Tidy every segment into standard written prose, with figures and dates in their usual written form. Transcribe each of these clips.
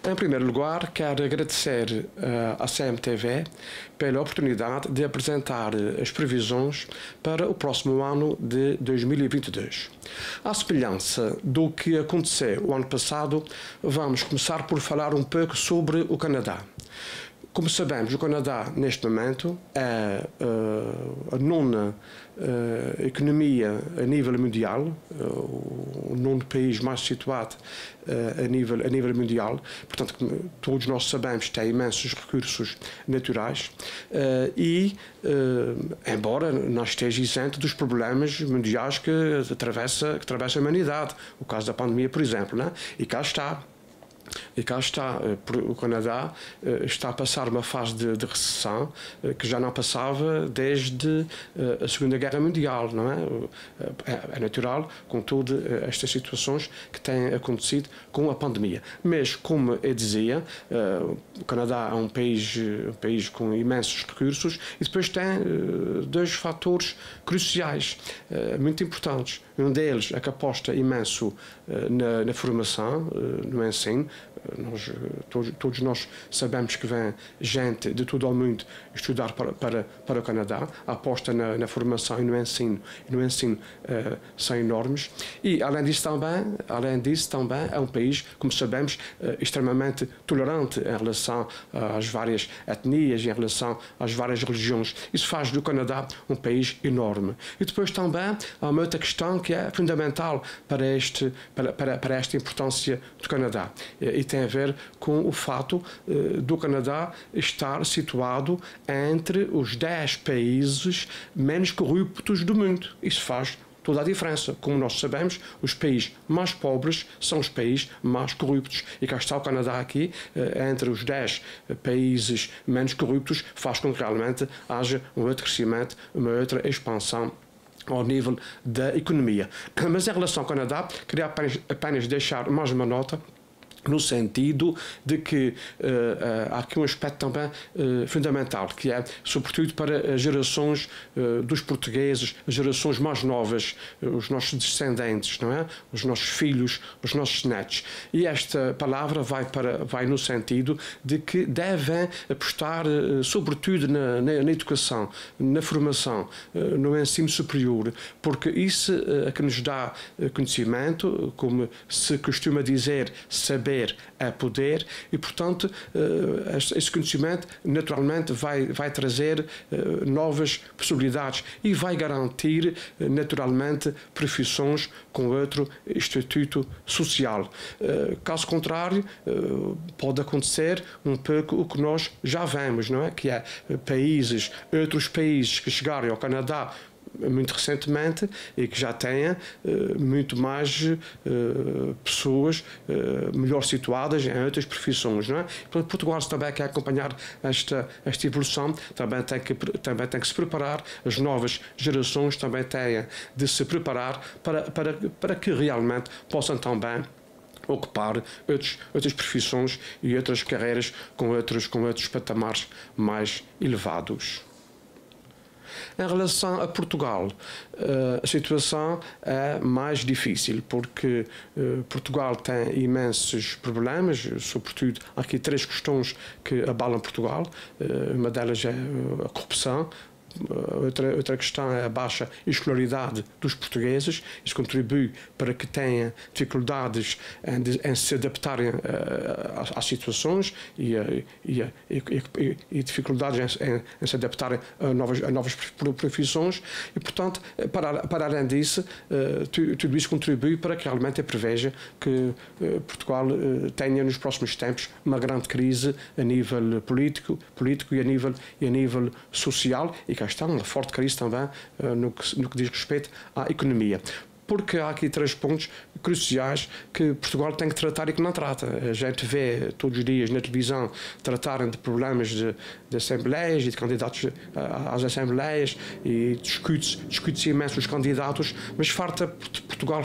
Em primeiro lugar, quero agradecer à CMTV pela oportunidade de apresentar as previsões para o próximo ano de 2022. À semelhança do que aconteceu o ano passado, vamos começar por falar um pouco sobre o Canadá. Como sabemos, o Canadá, neste momento, é a nona economia a nível mundial, o nono país mais situado a nível mundial. Portanto, como todos nós sabemos, tem imensos recursos naturais embora não esteja isento dos problemas mundiais que atravessa a humanidade, o caso da pandemia, por exemplo, né? E cá está, o Canadá está a passar uma fase de recessão que já não passava desde a Segunda Guerra Mundial, não é? É natural, com todas estas situações que têm acontecido com a pandemia. Mas, como eu dizia, o Canadá é um país com imensos recursos e depois tem dois fatores cruciais, muito importantes. Um deles é que aposta imenso na formação, no ensino. Todos nós sabemos que vem gente de todo o mundo estudar para o Canadá. A aposta na formação e no ensino são enormes. E, além disso também é um país, como sabemos, extremamente tolerante em relação às várias etnias, em relação às várias religiões. Isso faz do Canadá um país enorme. E depois também há uma outra questão que é fundamental para esta importância do Canadá. E tem a ver com o fato do Canadá estar situado entre os 10 países menos corruptos do mundo. Isso faz toda a diferença. Como nós sabemos, os países mais pobres são os países mais corruptos. E cá está o Canadá aqui, entre os 10 países menos corruptos, faz com que realmente haja um outro crescimento, uma outra expansão ao nível da economia. Mas em relação ao Canadá, queria apenas deixar mais uma nota, no sentido de que há aqui um aspecto também fundamental, que é, sobretudo para as gerações dos portugueses, as gerações mais novas, os nossos descendentes, não é? Os nossos filhos, os nossos netos. E esta palavra vai no sentido de que devem apostar, sobretudo na educação, na formação, no ensino superior, porque isso é que nos dá conhecimento, como se costuma dizer, saber é poder, e portanto esse conhecimento naturalmente vai trazer novas possibilidades e vai garantir naturalmente profissões com outro estatuto social. Caso contrário, pode acontecer um pouco o que nós já vemos, não é? Que é outros países que chegaram ao Canadá muito recentemente e que já tenha muito mais pessoas melhor situadas em outras profissões, não é? Portanto, Portugal também quer acompanhar esta evolução, também tem que se preparar, as novas gerações também têm de se preparar para que realmente possam também ocupar outras profissões e outras carreiras com outros patamares mais elevados. Em relação a Portugal, a situação é mais difícil, porque Portugal tem imensos problemas, sobretudo há aqui 3 questões que abalam Portugal. Uma delas é a corrupção. Outra questão é a baixa escolaridade dos portugueses. Isso contribui para que tenham dificuldades em se adaptarem às situações e dificuldades em se adaptarem a novas profissões. E, portanto, para além disso, tudo isso contribui para que realmente preveja que Portugal tenha nos próximos tempos uma grande crise a nível político e a nível social, e cá está uma forte crise também no que diz respeito à economia. Porque há aqui 3 pontos cruciais que Portugal tem que tratar e que não trata. A gente vê todos os dias na televisão tratarem de problemas de assembleias e de candidatos às assembleias, e discute-se imenso os candidatos, mas falta Portugal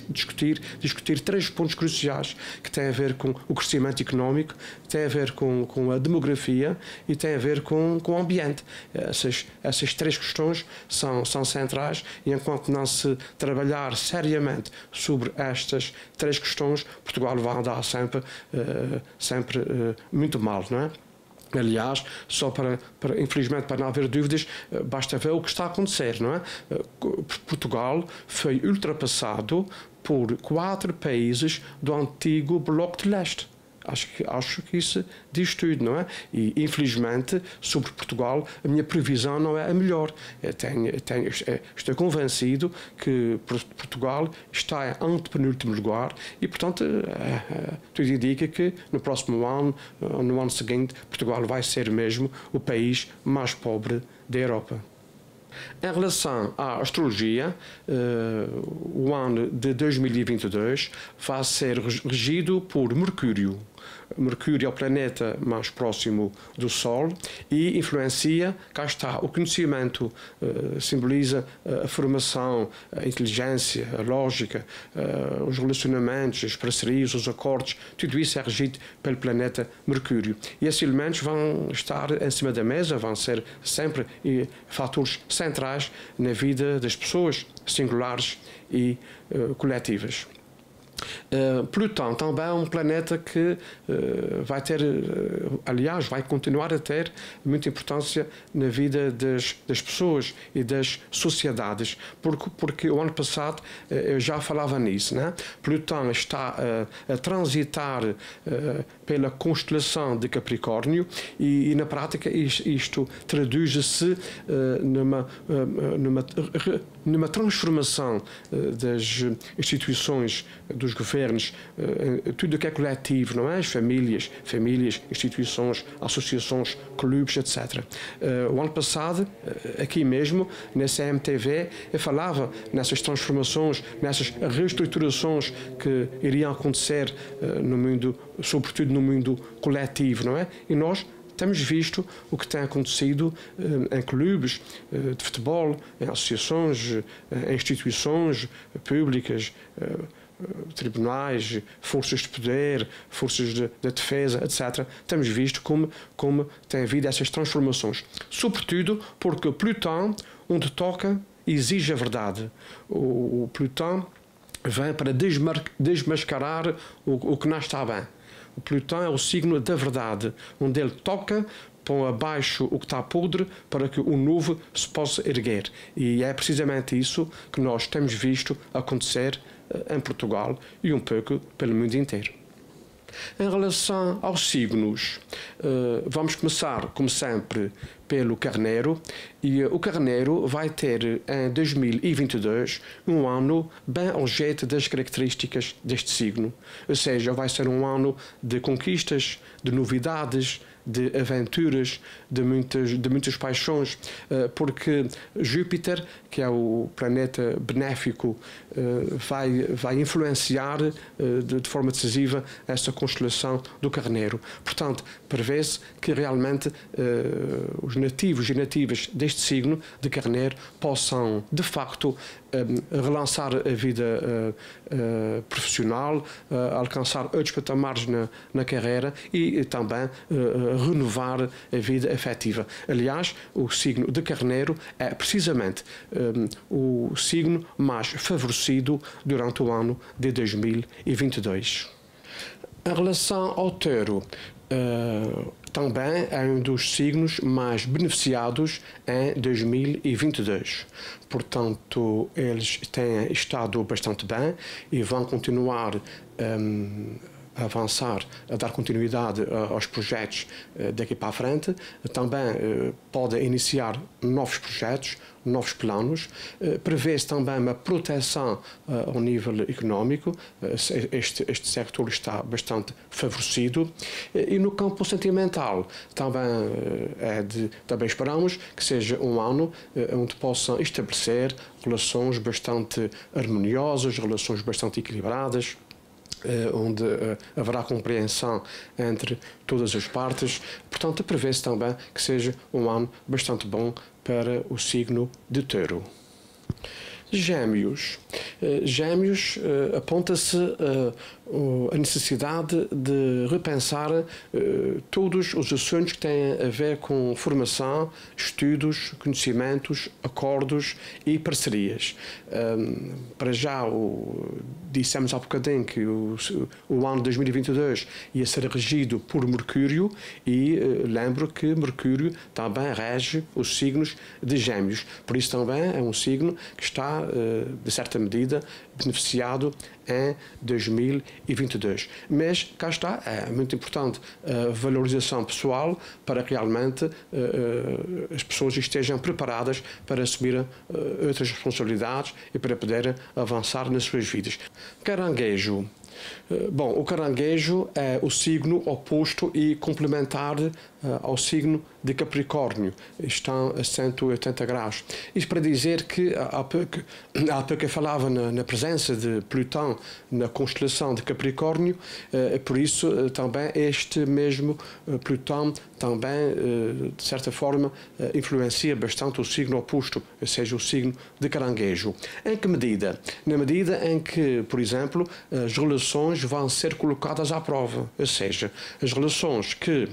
discutir 3 pontos cruciais que têm a ver com o crescimento económico, têm a ver com a demografia e têm a ver com o ambiente. Essas 3 questões são centrais, e enquanto não se trabalha trabalhar seriamente sobre estas três questões, Portugal vai andar sempre muito mal, não é? Aliás, só infelizmente, para não haver dúvidas, basta ver o que está a acontecer, não é? Portugal foi ultrapassado por 4 países do antigo Bloco de Leste. Acho que isso diz tudo, não é? E, infelizmente, sobre Portugal, a minha previsão não é a melhor. Estou convencido que Portugal está em antepenúltimo lugar e, portanto, tudo indica que no próximo ano, no ano seguinte, Portugal vai ser mesmo o país mais pobre da Europa. Em relação à astrologia, o ano de 2022 vai ser regido por Mercúrio. Mercúrio é o planeta mais próximo do Sol e influencia, cá está, o conhecimento, simboliza a formação, a inteligência, a lógica, os relacionamentos, as parcerias, os acordos, tudo isso é regido pelo planeta Mercúrio. E esses elementos vão estar em cima da mesa, vão ser sempre fatores centrais na vida das pessoas, singulares e coletivas. Plutão também é um planeta que vai ter, aliás, vai continuar a ter muita importância na vida das pessoas e das sociedades, porque o ano passado eu já falava nisso, né? Plutão está a transitar pela constelação de Capricórnio e na prática isto traduz-se numa transformação das instituições, dos governos, tudo o que é coletivo, não é? As famílias, instituições, associações, clubes, etc. O ano passado, aqui mesmo, nessa MTV, eu falava nessas transformações, nessas reestruturações que iriam acontecer no mundo, sobretudo no mundo coletivo, não é? E nós temos visto o que tem acontecido em clubes de futebol, em associações, em instituições públicas, tribunais, forças de poder, forças de defesa, etc. Temos visto como tem havido essas transformações. Sobretudo porque Plutão, onde toca, exige a verdade. O Plutão vem para desmascarar o que não está bem. O Plutão é o signo da verdade, onde ele toca, põe abaixo o que está podre para que o novo se possa erguer. E é precisamente isso que nós temos visto acontecer em Portugal e um pouco pelo mundo inteiro. Em relação aos signos, vamos começar, como sempre, pelo Carneiro, e o Carneiro vai ter em 2022 um ano bem ao jeito das características deste signo, ou seja, vai ser um ano de conquistas, de novidades, de aventuras, de muitas paixões, porque Júpiter, que é o planeta benéfico, vai influenciar de forma decisiva esta constelação do Carneiro. Portanto, prevê-se que realmente os nativos e nativas deste signo de Carneiro possam, de facto, relançar a vida profissional, alcançar outros patamares na carreira e também renovar a vida afetiva. Aliás, o signo de Carneiro é precisamente o signo mais favorecido durante o ano de 2022. Em relação ao Touro, também é um dos signos mais beneficiados em 2022. Portanto, eles têm estado bastante bem e vão continuar a avançar, a dar continuidade aos projetos daqui para a frente. Também podem iniciar novos projetos, novos planos. Prevê-se também uma proteção ao nível económico. Este setor está bastante favorecido. E no campo sentimental, também esperamos que seja um ano onde possam estabelecer relações bastante harmoniosas, relações bastante equilibradas, onde haverá compreensão entre todas as partes. Portanto, prevê-se também que seja um ano bastante bom para o signo de Touro. Gêmeos. Gêmeos, aponta-se a necessidade de repensar todos os assuntos que têm a ver com formação, estudos, conhecimentos, acordos e parcerias. Para já, dissemos há bocadinho que o ano 2022 ia ser regido por Mercúrio e lembro que Mercúrio também rege os signos de Gêmeos. Por isso também é um signo que está, de certa medida, beneficiado em 2022. Mas cá está, é muito importante a valorização pessoal para que realmente as pessoas estejam preparadas para assumir outras responsabilidades e para poderem avançar nas suas vidas. Caranguejo. Bom, o caranguejo é o signo oposto e complementar ao signo de Capricórnio. Estão a 180 graus. Isto para dizer que há pouco eu falava na presença de Plutão na constelação de Capricórnio, por isso também este mesmo Plutão também, de certa forma, influencia bastante o signo oposto, ou seja, o signo de Caranguejo. Em que medida? Na medida em que, por exemplo, as relações vão ser colocadas à prova, ou seja, as relações que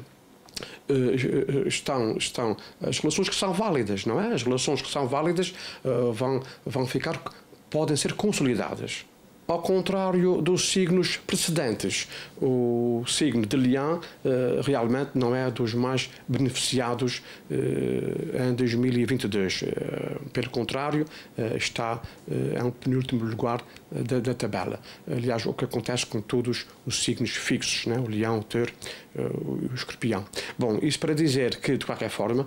as relações que são válidas, não é? As relações que são válidas podem ser consolidadas. Ao contrário dos signos precedentes, o signo de Leão realmente não é dos mais beneficiados em 2022. Pelo contrário, está em penúltimo lugar da tabela. Aliás, o que acontece com todos os signos fixos, né? O Leão, o Touro, o Escorpião. Bom, isso para dizer que, de qualquer forma,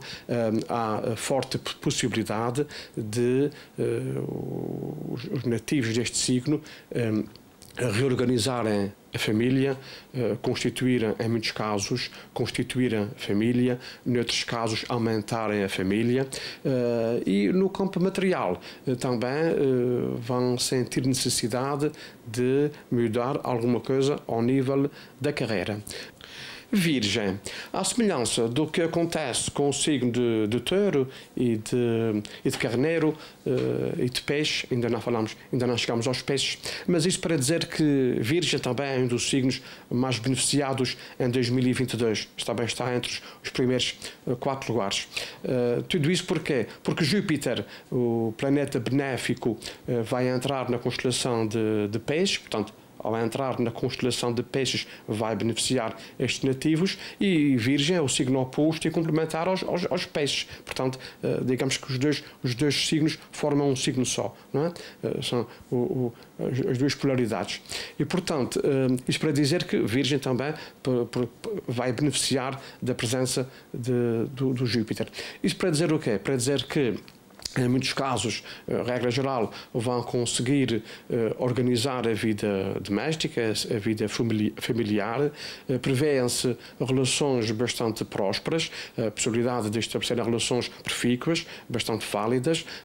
há a forte possibilidade de os nativos deste signo reorganizarem a família, constituírem, em muitos casos, constituírem a família, noutros casos, aumentarem a família. E no campo material também vão sentir necessidade de mudar alguma coisa ao nível da carreira. Virgem. À semelhança do que acontece com o signo de Touro e de Carneiro e de Peixe, ainda não chegamos aos peixes, mas isso para dizer que Virgem também é um dos signos mais beneficiados em 2022. Também está entre os primeiros 4 lugares. Tudo isso porquê? Porque Júpiter, o planeta benéfico, vai entrar na constelação de Peixe, portanto, ao entrar na constelação de Peixes, vai beneficiar estes nativos, e Virgem é o signo oposto e complementar aos Peixes. Portanto, digamos que os dois signos formam um signo só, não é? São as duas polaridades. E, portanto, isto para dizer que Virgem também vai beneficiar da presença do Júpiter. Isto para dizer o quê? Para dizer que em muitos casos, regra geral, vão conseguir organizar a vida doméstica, a vida familiar, prevêem-se relações bastante prósperas, a possibilidade de estabelecer relações profícuas, bastante válidas,